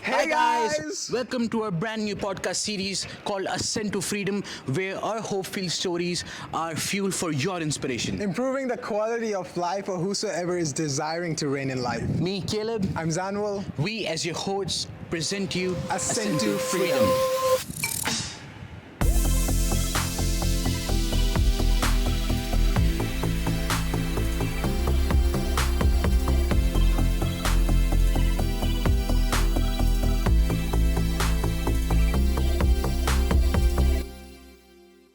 Hey guys! Welcome to our brand new podcast series called Ascent to Freedom, where our hope-filled stories are fuel for your inspiration. Improving the quality of life for whosoever is desiring to reign in life. Me, Caleb, I'm Zanuel. we as your hosts present to you Ascent to Freedom.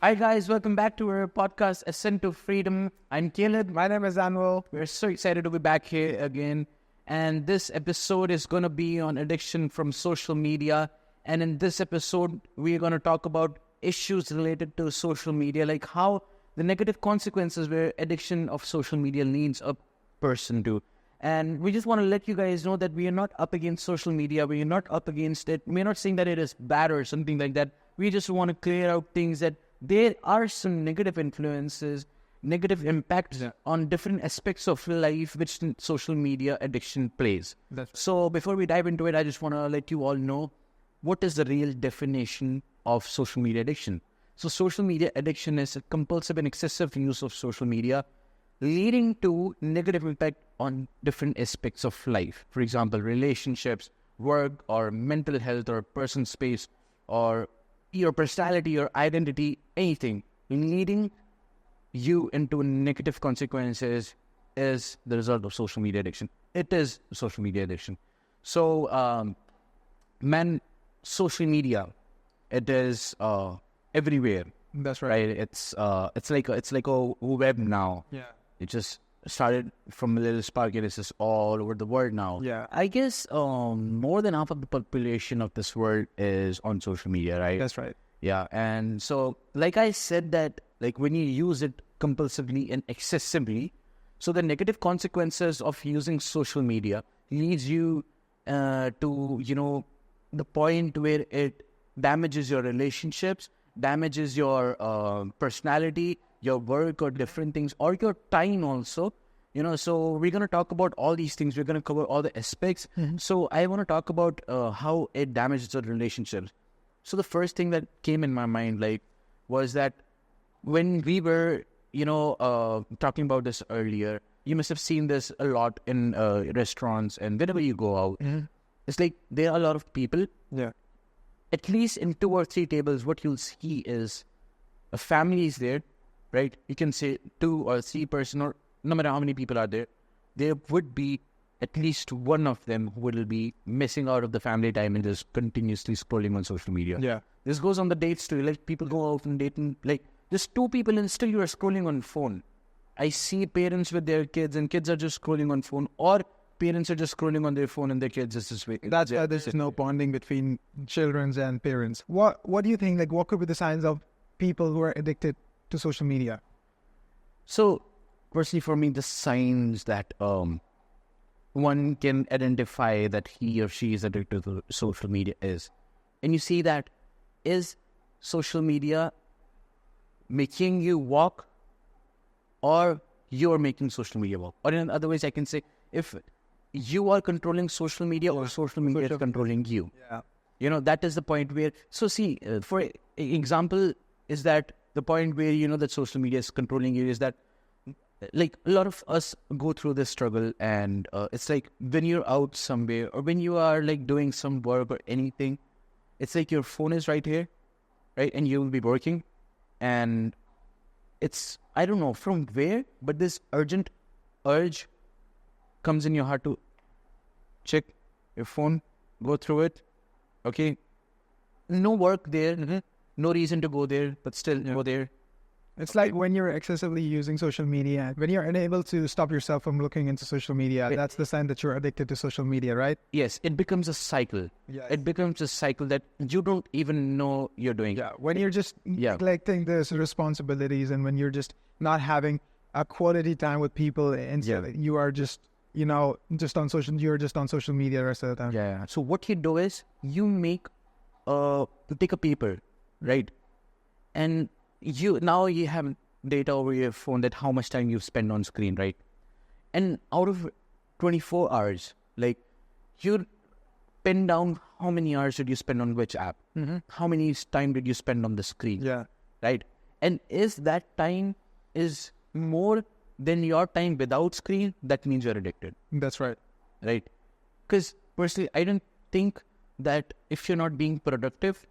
Hi guys, welcome back to our podcast Ascent to Freedom. I'm Caleb. My name is Zanuel. We're so excited to be back here again. And this episode is going to be on addiction from social media. And in this episode, we're going to talk about issues related to social media, like how the negative consequences where addiction of social media leads a person to. And we just want to let you guys know that we are not up against social media. We are not up against it. We're not saying that it is bad or something like that. We just want to clear out things that there are some negative influences, negative impacts on different aspects of life which social media addiction plays. So before we dive into it, I just want to let you all know what is the real definition of social media addiction. So social media addiction is a compulsive and excessive use of social media leading to negative impact on different aspects of life. For example, relationships, work, or mental health, or personal space, or your personality or identity, anything leading you into negative consequences is the result of social media addiction. It is social media addiction. So, social media, it is everywhere. That's right. Right? It's like a web now. Yeah. It just started from a little spark and it's just all over the world now. Yeah. I guess more than half of the population of this world is on social media, right? That's right. Yeah. And so, like I said that, like when you use it compulsively and excessively, so the negative consequences of using social media leads you to, the point where it damages your relationships, damages your personality, your work or different things, or your time also. So we're going to talk about all these things. We're going to cover all the aspects. Mm-hmm. So I want to talk about how it damages the relationships. So the first thing that came in my mind, was that when we were, talking about this earlier, you must have seen this a lot in restaurants and wherever you go out. Mm-hmm. It's like there are a lot of people. Yeah. At least in 2 or 3 tables, what you'll see is a family is there, right? You can say 2 or 3 person, or no matter how many people are there, there would be at least one of them who will be missing out of the family time and just continuously scrolling on social media. Yeah. This goes on the dates too. Like people go out and date and just 2 people and still you are scrolling on phone. I see parents with their kids and kids are just scrolling on phone, or parents are just scrolling on their phone and their kids is just waiting. That's there's no bonding between children and parents. What do you think? Like, what could be the signs of people who are addicted to social media? So, firstly, for me, the signs that one can identify that he or she is addicted to social media is, and you see that, is social media making you walk, or you're making social media walk? Or in other ways, I can say, if you are controlling social media or social media is controlling you. Yeah. That is the point where, so see, for example, is that the point where, that social media is controlling you is that, like, a lot of us go through this struggle, and it's like when you're out somewhere or when you are like doing some work or anything, it's like your phone is right here, right? And you will be working, and it's, I don't know from where, but this urgent urge comes in your heart to check your phone, go through it. Okay. No work there. Mm-hmm. No reason to go there, but still go there. It's like when you're excessively using social media, when you're unable to stop yourself from looking into social media, that's the sign that you're addicted to social media, right? Yes, it becomes a cycle. Yes. It becomes a cycle that you don't even know you're doing. Yeah, when you're just neglecting these responsibilities, and when you're just not having a quality time with people, and you are just, you're just on social media the rest of the time. Yeah. So what you do is you take a paper, right? And you have data over your phone that how much time you've spent on screen, right? And out of 24 hours, like, you're pin down how many hours did you spend on which app? How many time did you spend on the screen? Yeah. Right? And is that time is more than your time without screen, that means you're addicted. That's right. Right? Because personally, I don't think that if you're not being productive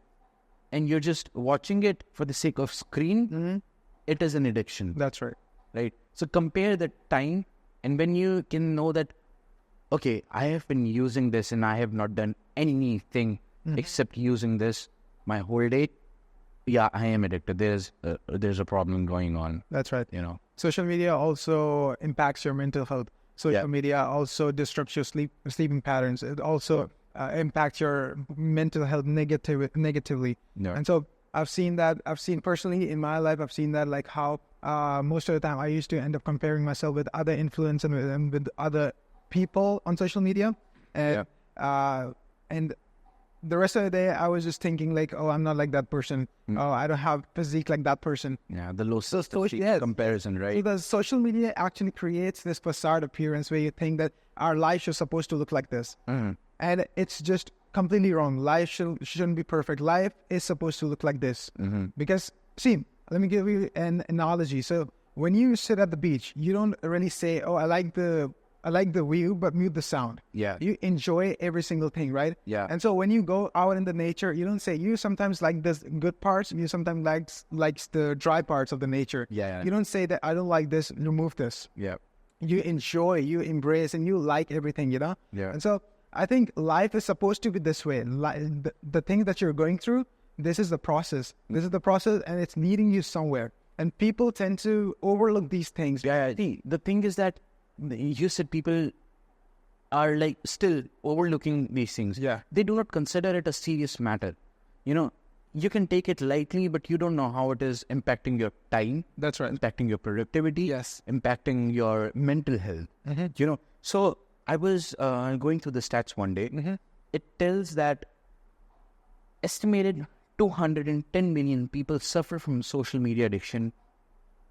and you're just watching it for the sake of screen, it is an addiction. That's right. Right? So compare the time, and when you can know that, okay, I have been using this and I have not done anything except using this my whole day. Yeah, I am addicted. There's a problem going on. That's right. You know, social media also impacts your mental health. Social media also disrupts your sleeping patterns. It also impacts your mental health negatively. Yeah. And so I've seen personally in my life, I've seen that like how most of the time I used to end up comparing myself with other influencers and with other people on social media. And the rest of the day, I was just thinking like, oh, I'm not like that person. Oh, I don't have physique like that person. Yeah, the low comparison, right? Because social media actually creates this facade appearance where you think that our life is supposed to look like this. And it's just completely wrong. Life shouldn't be perfect. Life is supposed to look like this. Because, see, let me give you an analogy. So when you sit at the beach, you don't really say, oh, I like the view, but mute the sound. Yeah. You enjoy every single thing, right? Yeah. And so when you go out in the nature, you don't say, you sometimes like the good parts, you sometimes likes the dry parts of the nature. Yeah. You don't say that I don't like this, remove this. Yeah. You enjoy, you embrace, and you like everything, you know? Yeah. And so I think life is supposed to be this way. The thing that you're going through, this is the process. This is the process, and it's leading you somewhere. And people tend to overlook these things. Yeah. The thing is that you said people are like still overlooking these things. Yeah. They do not consider it a serious matter. You know, you can take it lightly, but you don't know how it is impacting your time. That's right. Impacting your productivity. Yes. Impacting your mental health. You know, so I was going through the stats one day. It tells that estimated 210 million people suffer from social media addiction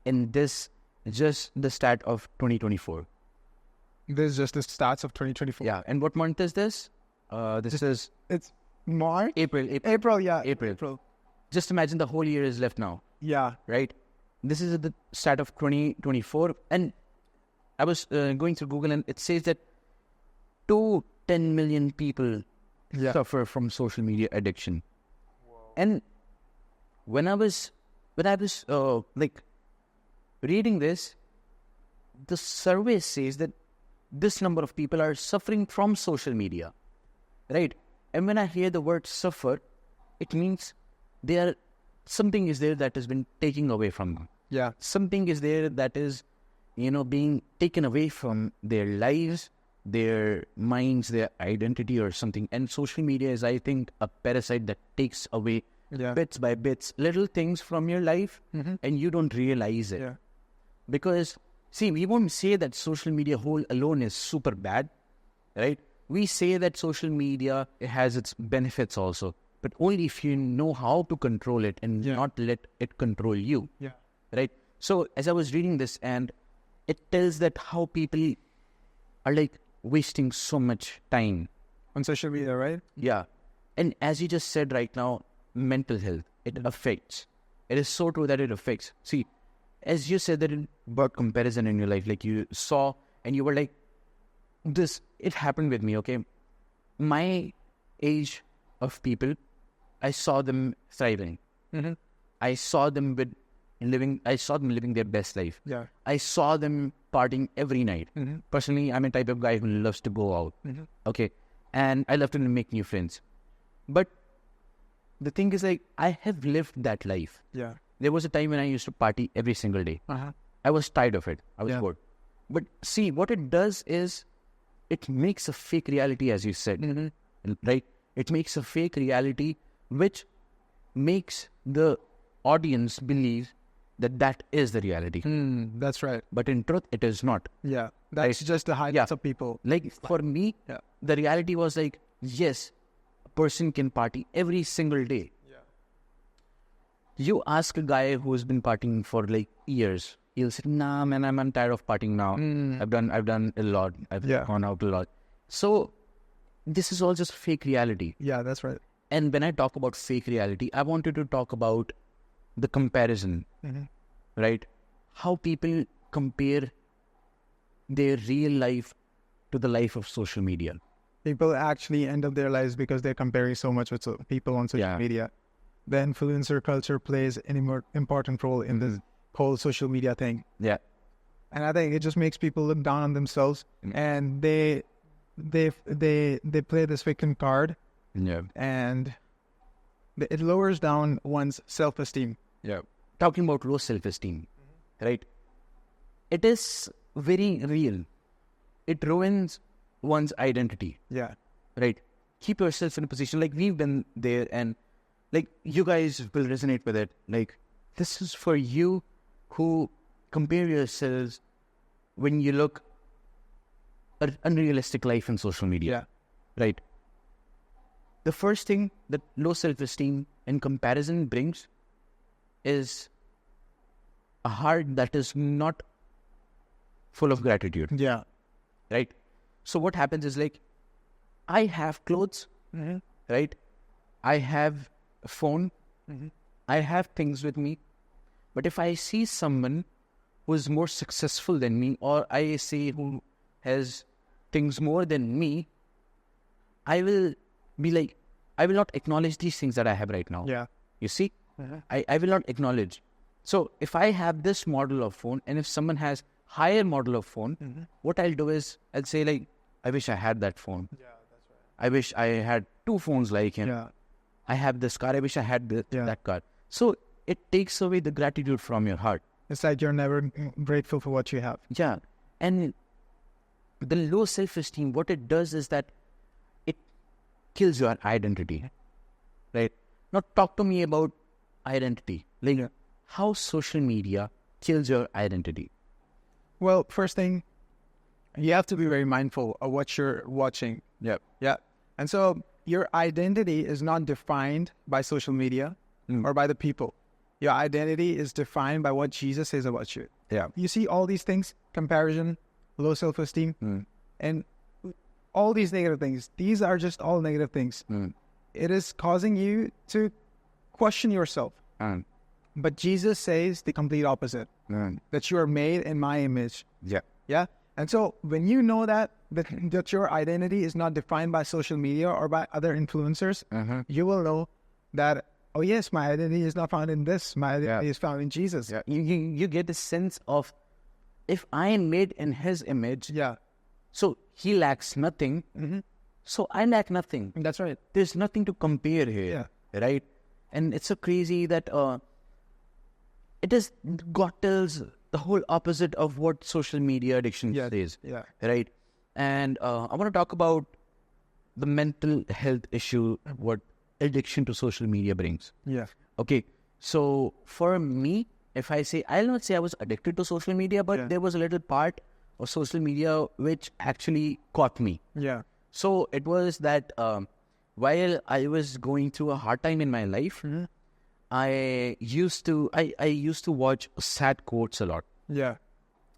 in this, just the stat of 2024. This is just the stats of 2024. Yeah. And what month is this? It's March? April. April. Just imagine the whole year is left now. Yeah. Right? This is the stat of 2024. And I was going through Google, and it says that 210 million people suffer from social media addiction. Whoa. And when I was like reading this, the survey says that this number of people are suffering from social media, right? And when I hear the word suffer, it means something is there that has been taken away from them. Yeah. Something is there that is, being taken away from their lives, their minds, their identity or something. And social media is, I think, a parasite that takes away bits by bits, little things from your life, and you don't realize it. Yeah. Because, see, we won't say that social media whole alone is super bad, right? We say that social media has its benefits also, but only if you know how to control it and not let it control you. Yeah. Right? So, as I was reading this, and it tells that how people are like wasting so much time on social media, right? Yeah. And as you just said right now, mental health, it affects. It is so true that it affects. See, as you said that about comparison in your life, like you saw and you were like, it happened with me, okay? My age of people, I saw them thriving. I saw them living their best life. Yeah. I saw them partying every night. Personally, I'm a type of guy who loves to go out. Okay. And I love to make new friends. But the thing is, like, I have lived that life. Yeah. There was a time when I used to party every single day. I was tired of it. I was bored. But see, what it does is it makes a fake reality, as you said. Right? It makes a fake reality which makes the audience believe that is the reality. That's right. But in truth, it is not. Yeah. That's just the highlights of people. Like, for me, the reality was like, yes, a person can party every single day. You ask a guy who's been partying for like years, he'll say, nah, man, I'm tired of partying now. I've done a lot. I've gone out a lot. So this is all just fake reality. Yeah, that's right. And when I talk about fake reality, I wanted to talk about the comparison, right? How people compare their real life to the life of social media. People actually end up their lives because they're comparing so much with people on social media. The influencer culture plays an important role in this whole social media thing. Yeah. And I think it just makes people look down on themselves, and they play this victim card. Yeah. And it lowers down one's self-esteem. Yeah. Talking about low self-esteem, right? It is very real. It ruins one's identity. Yeah. Right? Keep yourself in a position, like we've been there, and like you guys will resonate with it. Like, this is for you who compare yourselves when you look at unrealistic life in social media. Yeah. Right? The first thing that low self-esteem and comparison brings is a heart that is not full of gratitude. Yeah. Right? So what happens is, like, I have clothes, right? I have a phone, I have things with me. But if I see someone who is more successful than me, or I say who has things more than me, I will be like, I will not acknowledge these things that I have right now. Yeah. You see? I will not acknowledge. So if I have this model of phone, and if someone has higher model of phone, what I'll do is I'll say, like, I wish I had that phone. Yeah, that's right. I wish I had 2 phones like him. Yeah. I have this car. I wish I had that car. So it takes away the gratitude from your heart. It's like you're never grateful for what you have. Yeah. And the low self-esteem, what it does is that it kills your identity. Right? Now talk to me about identity. Like, how social media kills your identity. Well, first thing, you have to be very mindful of what you're watching. Yep. Yeah. And so your identity is not defined by social media or by the people. Your identity is defined by what Jesus says about you. Yeah. You see all these things, comparison, low self-esteem, and all these negative things. These are just all negative things. It is causing you to question yourself. But Jesus says the complete opposite, that you are made in my image. Yeah. Yeah. And so when you know that your identity is not defined by social media or by other influencers, you will know that, oh yes, my identity is not found in this. My identity is found in Jesus. Yeah. You get a sense of, if I am made in his image, so he lacks nothing, so I lack nothing. That's right. There's nothing to compare here, right? And it's so crazy that it is, God tells the whole opposite of what social media addiction says, right? And I want to talk about the mental health issue, what addiction to social media brings. Yeah. Okay, so for me, if I say, I'll not say I was addicted to social media, but there was a little part of social media which actually caught me. Yeah. So it was that while I was going through a hard time in my life, I used to watch sad quotes a lot. Yeah.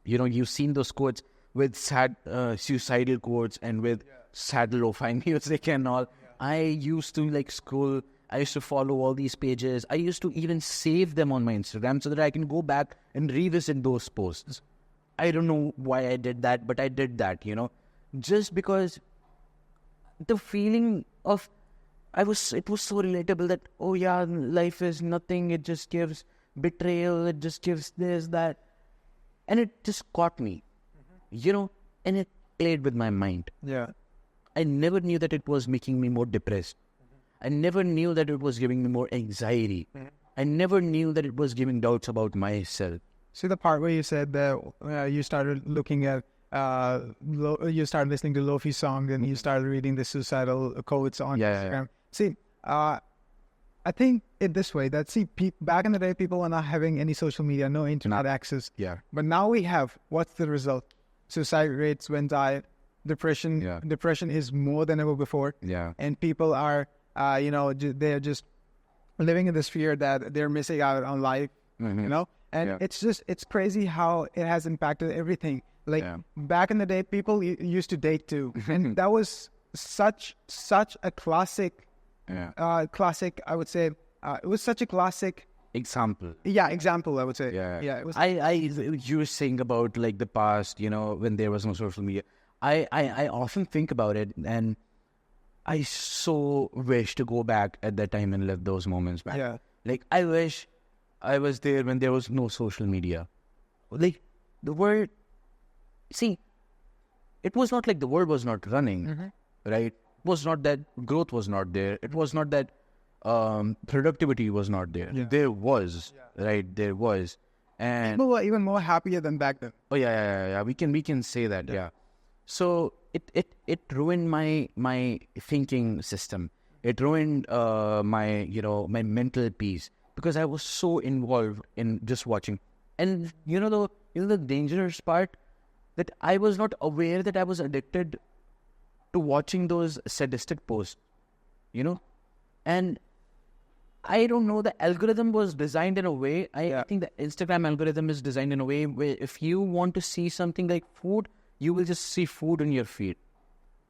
You know, you've seen those quotes with sad suicidal quotes and with sad lo-fi music and all. I used to like scroll. I used to follow all these pages. I used to even save them on my Instagram so that I can go back and revisit those posts. I don't know why I did that, but I did that, you know, just because the feeling of it was so relatable that, oh yeah, life is nothing. It just gives betrayal. It just gives this, that. And it just caught me, you know, and it played with my mind. Yeah. I never knew that it was making me more depressed. I never knew that it was giving me more anxiety. I never knew that it was giving doubts about myself. See the part where you said that you started looking at, you started listening to Lofi songs and you started reading the suicidal quotes on Instagram. Yeah. See, I think it this way, that back in the day, people were not having any social media, no internet access. Yeah. But now we have. What's the result? Suicide rates went high. Depression is more than ever before. Yeah. And people are, they're just living in this fear that they're missing out on life, you know? And it's crazy how it has impacted everything. Like back in the day, people used to date too. And that was such a classic, classic, I would say, it was such a classic example. Example, I would say. Yeah. It was. You were saying about like the past, when there was no social media. I often think about it, and I so wish to go back at that time and live those moments back. Yeah. Like, I wish I was there when there was no social media. Like, the world, see, it was not like the world was not running, right? It was not that growth was not there. It was not that productivity was not there. Yeah. There was, right? There was. And People were even more happier than back then. oh yeah. We can say that, yeah. So it ruined my thinking system. It ruined my my mental peace, because I was so involved in just watching. And the dangerous part, that I was not aware that I was addicted to watching those sadistic posts, and I don't know, the algorithm was designed in a way, I think the Instagram algorithm is designed in a way where if you want to see something like food, you will just see food on your feed.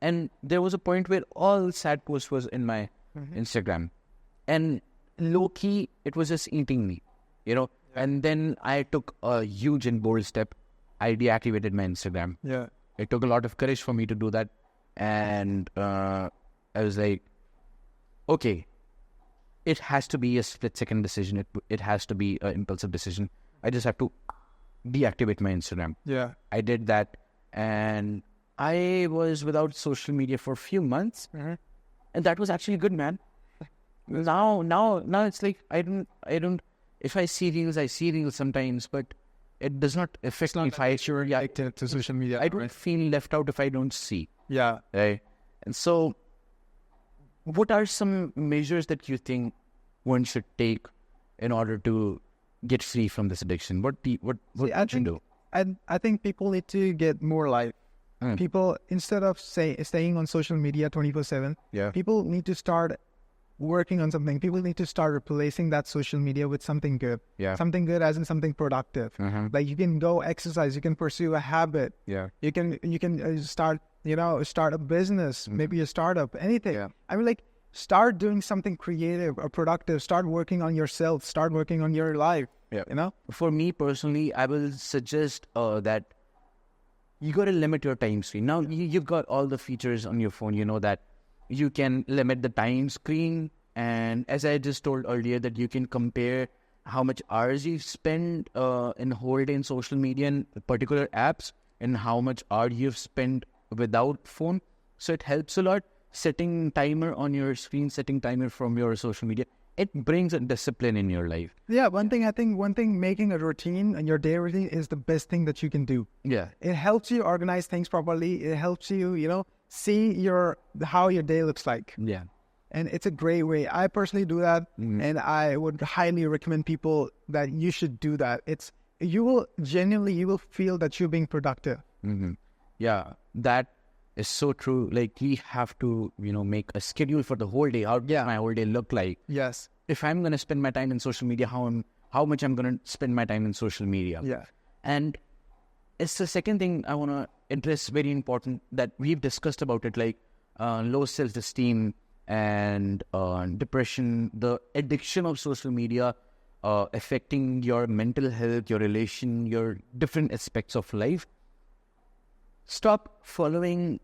And there was a point where all sad posts was in my Instagram, and low-key, it was just eating me, and then I took a huge and bold step. I deactivated my Instagram. Yeah. It took a lot of courage for me to do that. And I was like, okay, it has to be a split-second decision. It has to be an impulsive decision. I just have to deactivate my Instagram. Yeah. I did that, and I was without social media for a few months, and that was actually good, man. Now it's like I don't. If I see reels, I see reels sometimes, but it does not affect me if I addicted to social media. I don't feel left out if I don't see. Yeah. Right. And so, what are some measures that you think one should take in order to get free from this addiction? What should you do? I think people need to get more life. People, instead of staying on social media 24/7, people need to start working on something. People need to start replacing that social media with something good. Something good as in something productive. Like, you can go exercise, you can pursue a habit. You can start a business, maybe a startup, anything. I mean, like, start doing something creative or productive. Start working on yourself. Start working on your life. For me personally, I will suggest that you got to limit your time screen. Now, you've got all the features on your phone, that you can limit the time screen. And as I just told earlier, that you can compare how much hours you spend in whole day in social media and particular apps, and how much hours you've spent without phone. So it helps a lot. Setting timer on your screen, setting timer from your social media, it brings a discipline in your life. Yeah, one thing, making a routine and your day routine is the best thing that you can do. Yeah. It helps you organize things properly. It helps you, see how your day looks like. Yeah. And it's a great way. I personally do that, and I would highly recommend people that you should do that. You will feel that you're being productive. Yeah, that is so true. Like, we have to, make a schedule for the whole day. How does my whole day look like? Yes. If I'm going to spend my time in social media, how much I'm going to spend my time in social media. Yeah. And it's the second thing I want to address, very important, that we've discussed about it, like low self-esteem and depression, the addiction of social media affecting your mental health, your relation, your different aspects of life. Stop following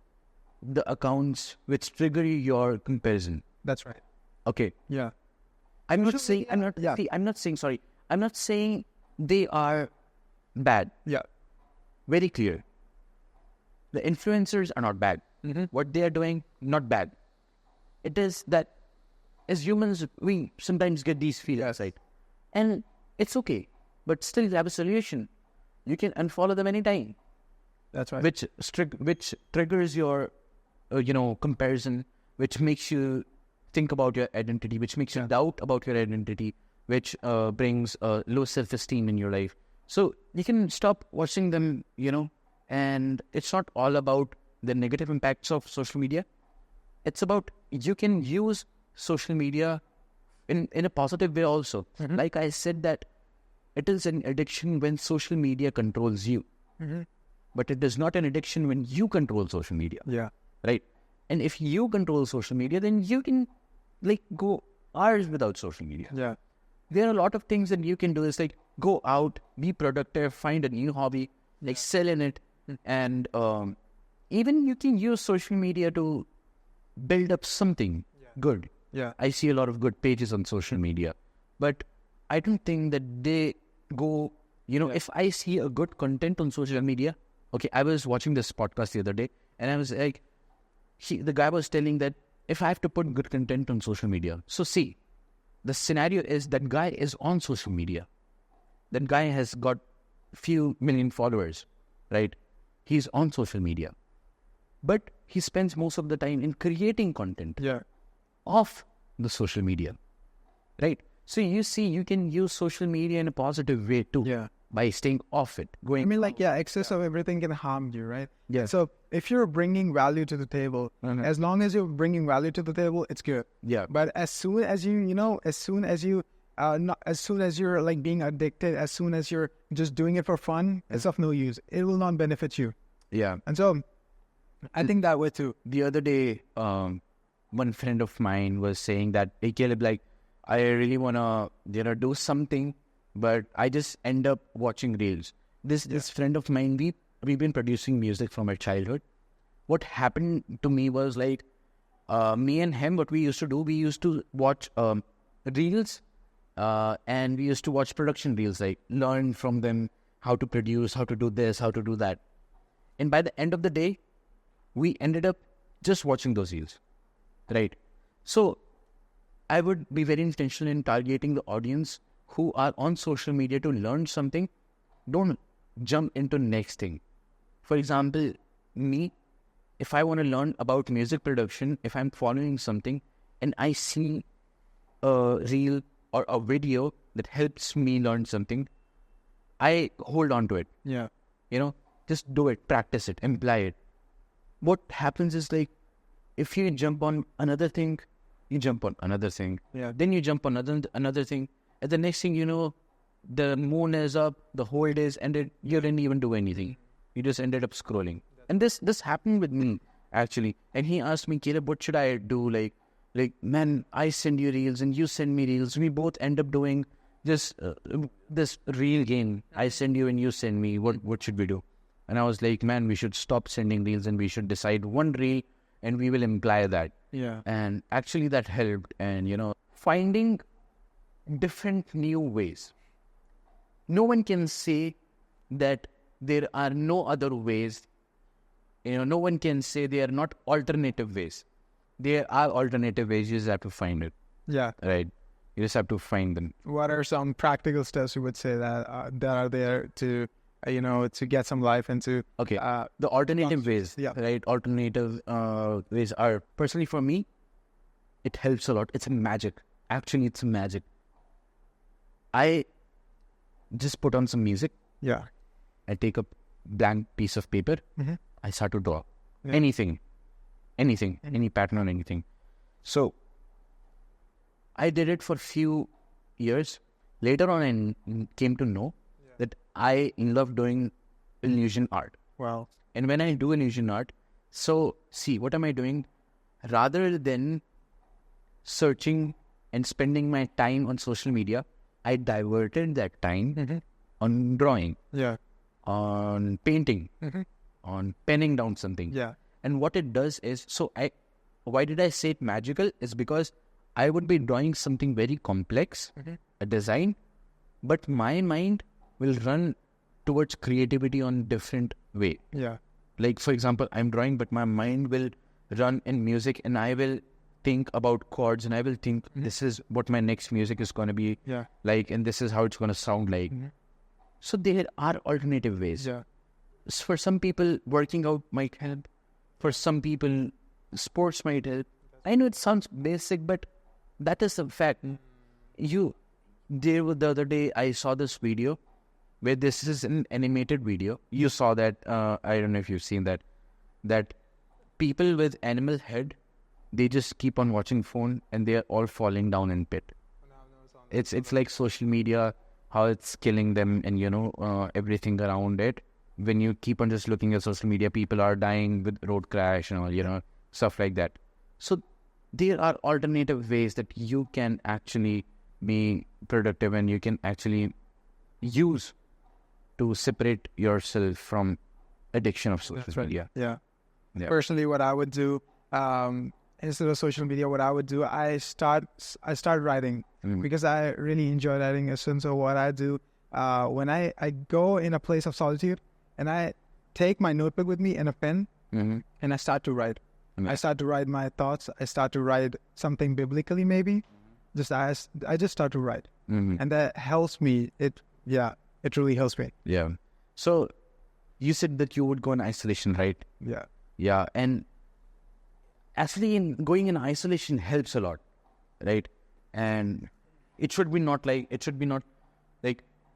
the accounts which trigger your comparison. That's right. Okay. Yeah. I'm not saying they are bad. Yeah. Very clear. The influencers are not bad. What they are doing, not bad. It is that as humans, we sometimes get these feelings, right? And it's okay. But still, you have a solution. You can unfollow them anytime. That's right. Which triggers your, comparison, which makes you think about your identity, which makes you doubt about your identity, which brings low self-esteem in your life. So you can stop watching them, and it's not all about the negative impacts of social media. It's about, you can use social media in a positive way also. Like I said, that it is an addiction when social media controls you. But it is not an addiction when you control social media. Yeah. Right? And if you control social media, then you can like go hours without social media. Yeah. There are a lot of things that you can do. It's like go out, be productive, find a new hobby, like sell in it. And even you can use social media to build up something good. Yeah. I see a lot of good pages on social media, but I don't think that they go, if I see a good content on social media, okay, I was watching this podcast the other day and I was like, the guy was telling that if I have to put good content on social media, so see, the scenario is that guy is on social media. That guy has got few million followers, right? He's on social media, but he spends most of the time in creating content off the social media, right? So you see, you can use social media in a positive way too, by staying off it. Excess of everything can harm you, right? Yeah. So if you're bringing value to the table, as long as you're bringing value to the table, it's good. Yeah. But as soon as you're like being addicted, as soon as you're just doing it for fun, it's of no use. It will not benefit you. Yeah. And so I think that way too. The other day, one friend of mine was saying that, hey Caleb, like, I really want to, do something, but I just end up watching reels. This friend of mine, we've been producing music from our childhood. What happened to me was like, me and him, what we used to do, we used to watch reels, and we used to watch production reels, like learn from them how to produce, how to do this, how to do that. And by the end of the day, we ended up just watching those reels, right? So I would be very intentional in targeting the audience who are on social media to learn something. Don't jump into next thing. For example, me, if I want to learn about music production, if I'm following something and I see a reel or a video that helps me learn something, I hold on to it. Yeah. Just do it, practice it, imply it. What happens is like, if you jump on another thing, you jump on another thing. Yeah. Then you jump on another thing. And the next thing you know, the moon is up, the whole day is ended. You didn't even do anything. You just ended up scrolling. And this happened with me, actually. And he asked me, Caleb, what should I do? Like, man, I send you reels and you send me reels. We both end up doing this reel game. I send you and you send me. What should we do? And I was like, man, we should stop sending reels and we should decide one reel and we will imply that. Yeah. And actually that helped. And, finding different new ways. No one can say that there are no other ways. No one can say there are not alternative ways. There are alternative ways. You just have to find it. Yeah. Right. You just have to find them. What are some practical steps you would say that are there to to get some life into? Okay. The alternative ways. Yeah. Right. Alternative ways are, personally for me, it helps a lot. It's a magic. Actually, it's a magic. I just put on some music. Yeah. I take a blank piece of paper. Mm-hmm. I start to draw. Yeah. Anything, any pattern or anything. So I did it for a few years. Later on, I came to know that I love doing illusion art. Wow. And when I do illusion art, so see, what am I doing? Rather than searching and spending my time on social media, I diverted that time on drawing, on painting, on penning down something. Yeah. And what it does is, why did I say it magical? Is because I would be drawing something very complex, a design, but my mind will run towards creativity on different way. Yeah. Like, for example, I'm drawing, but my mind will run in music and I will think about chords and I will think this is what my next music is going to be like, and this is how it's going to sound like. So there are alternative ways. Yeah. For some people, working out might help. For some people, sports might help. I know it sounds basic, but that is a fact. The other day, I saw this video where this is an animated video. You saw that, I don't know if you've seen that people with animal head, they just keep on watching phone and they are all falling down in pit. It's like social media, how it's killing them and, everything around it. When you keep on just looking at social media, people are dying with road crash and all, stuff like that. So there are alternative ways that you can actually be productive and you can actually use to separate yourself from addiction of social media. Yeah. Yeah. Personally, what I would do, instead of social media, what I would do, I start writing because I really enjoy writing. So what I do, when I go in a place of solitude and I take my notebook with me and a pen and I start to write. I start to write my thoughts. I start to write something biblically, maybe. I just start to write, and that helps me. It really helps me. Yeah. So you said that you would go in isolation, right? Yeah. Yeah. And actually, going in isolation helps a lot, right? And it should be not like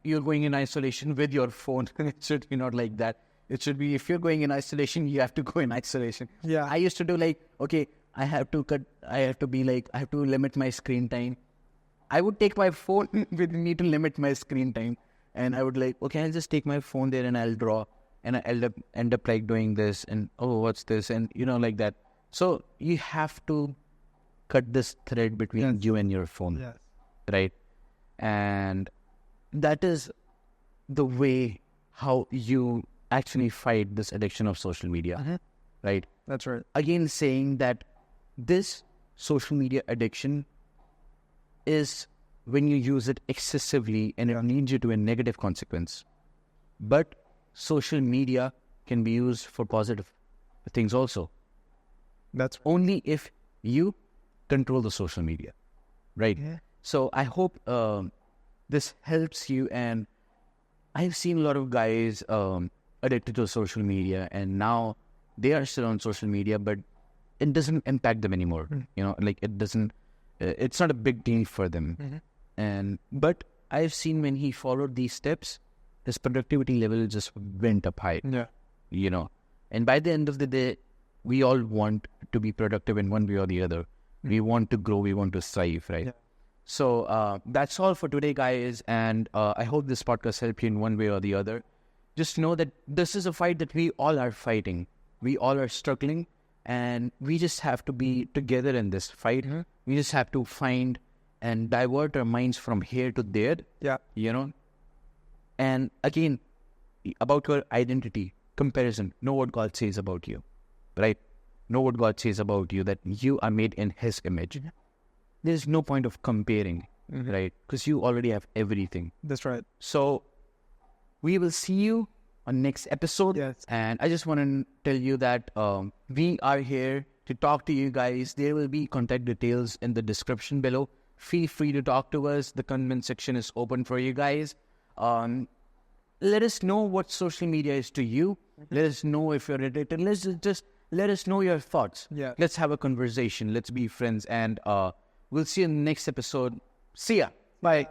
you're going in isolation with your phone. It should be not like that. It should be, if you're going in isolation, you have to go in isolation. Yeah. I used to do okay, I have to limit my screen time. I would take my phone with me to limit my screen time. And I would okay, I'll just take my phone there and I'll draw. And I end up doing this and, what's this? And, like that. So you have to cut this thread between you and your phone. Yes. Right? And that is the way how you actually fight this addiction of social media. Right? That's right. Again, saying that this social media addiction is when you use it excessively and it leads you to a negative consequence. But social media can be used for positive things also. That's only if you control the social media, right? Yeah. So I hope this helps you. And I've seen a lot of guys addicted to social media, and now they are still on social media, but it doesn't impact them anymore. It doesn't. It's not a big deal for them. But I've seen when he followed these steps, his productivity level just went up high. Yeah. And by the end of the day, we all want to be productive in one way or the other. We want to grow, we want to strive, right? Yeah. So that's all for today, guys. And I hope this podcast helped you in one way or the other. Just know that this is a fight that we all are fighting. We all are struggling, and we just have to be together in this fight. We just have to find and divert our minds from here to there. Yeah. And again, about your identity, comparison, know what God says about you, right? Know what God says about you, that you are made in His image. There's no point of comparing, right? Because you already have everything. That's right. So we will see you on next episode. Yes. And I just want to tell you that we are here to talk to you guys. There will be contact details in the description below. Feel free to talk to us. The comment section is open for you guys. Let us know what social media is to you. Let us know if you're addicted. Let us know your thoughts. Yeah. Let's have a conversation. Let's be friends. And we'll see you in the next episode. See ya. Bye.